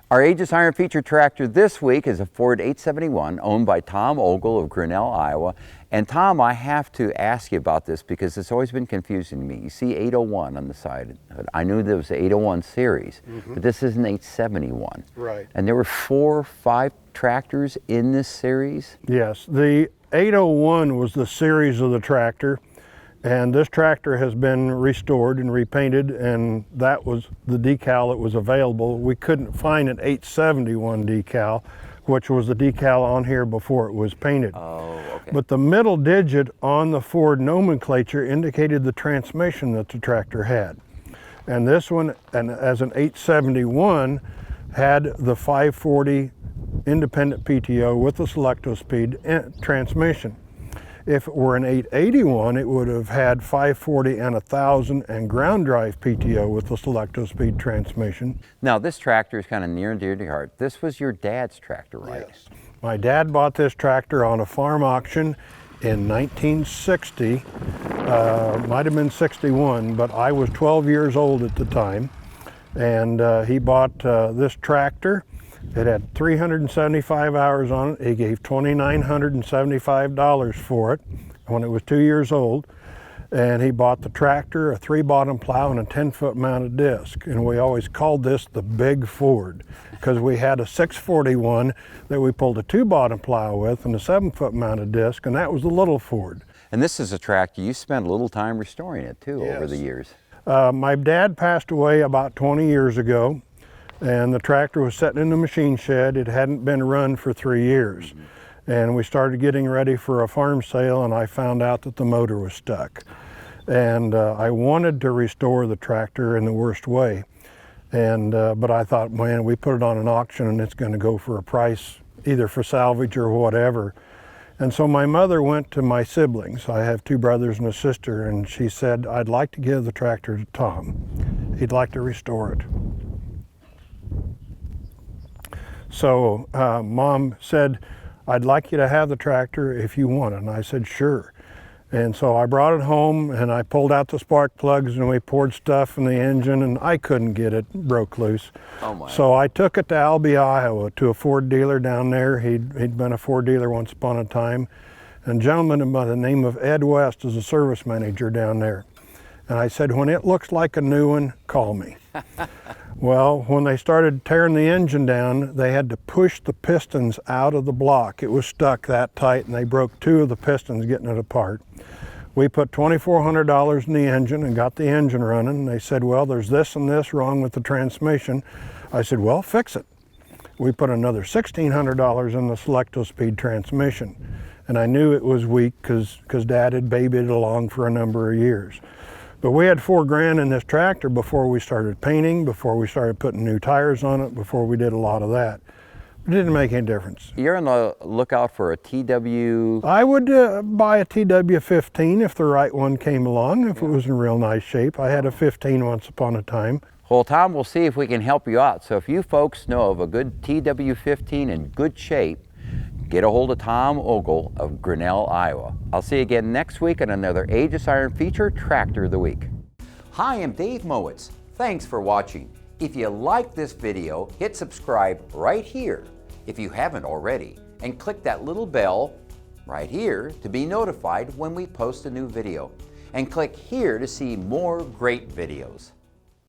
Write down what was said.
Our Aegis Iron Feature tractor this week is a Ford 871 owned by Tom Ogle of Grinnell, Iowa. And Tom, I have to ask you about this because it's always been confusing to me. You see 801 on the side. I knew there was the 801 series, but this is an 871. Right. And there were 4 or 5 tractors in this series? Yes, the 801 was the series of the tractor, and this tractor has been restored and repainted, and that was the decal that was available. We couldn't find an 871 decal, which was the decal on here before it was painted. Oh, okay. But the middle digit on the Ford nomenclature indicated the transmission that the tractor had. And this one, and as an 871, had the 540 independent PTO with the Selecto-Speed transmission. If it were an 881, it would have had 540 and 1000 and ground drive PTO with the Selecto-Speed transmission. Now this tractor is kind of near and dear to your heart. This was your dad's tractor, right? Yes. My dad bought this tractor on a farm auction in 1960, might have been 61, but I was 12 years old at the time. And he bought this tractor. It had 375 hours on it. He gave $2,975 for it when it was 2 years old. And he bought the tractor, a 3-bottom plow, and a 10-foot mounted disc. And we always called this the Big Ford because we had a 641 that we pulled a 2-bottom plow with and a 7-foot mounted disc, and that was the Little Ford. And this is a tractor, you spent a little time restoring it too. Yes. Over the years. My dad passed away about 20 years ago, and the tractor was sitting in the machine shed. It hadn't been run for 3 years. And we started getting ready for a farm sale, and I found out that the motor was stuck. And I wanted to restore the tractor in the worst way. And but I thought, man, we put it on an auction and it's going to go for a price either for salvage or whatever. And so my mother went to my siblings. I have 2 brothers and a sister, and she said, I'd like to give the tractor to Tom. He'd like to restore it. So Mom said, I'd like you to have the tractor if you want it. And I said, sure. And so I brought it home and I pulled out the spark plugs and we poured stuff in the engine, and I couldn't get it, broke loose. Oh my. So I took it to Albee, Iowa, to a Ford dealer down there. He'd been a Ford dealer once upon a time. And a gentleman by the name of Ed West is a service manager down there. And I said, when it looks like a new one, call me. Well, when they started tearing the engine down, they had to push the pistons out of the block. It was stuck that tight, and they broke 2 of the pistons getting it apart. We put $2,400 in the engine and got the engine running. They said, well, there's this and this wrong with the transmission. I said, well, fix it. We put another $1,600 in the Selecto-Speed transmission. And I knew it was weak because Dad had babied it along for a number of years. But we had $4 grand in this tractor before we started painting, before we started putting new tires on it, before we did a lot of that. It didn't make any difference. You're on the lookout for a TW? I would buy a TW15 if the right one came along, if it was in real nice shape. I had a 15 once upon a time. Well, Tom, we'll see if we can help you out. So if you folks know of a good TW15 in good shape, get a hold of Tom Ogle of Grinnell, Iowa. I'll see you again next week on another Aegis Iron Feature Tractor of the Week. Hi, I'm Dave Mowitz. Thanks for watching. If you like this video, hit subscribe right here if you haven't already, and click that little bell right here to be notified when we post a new video. And click here to see more great videos.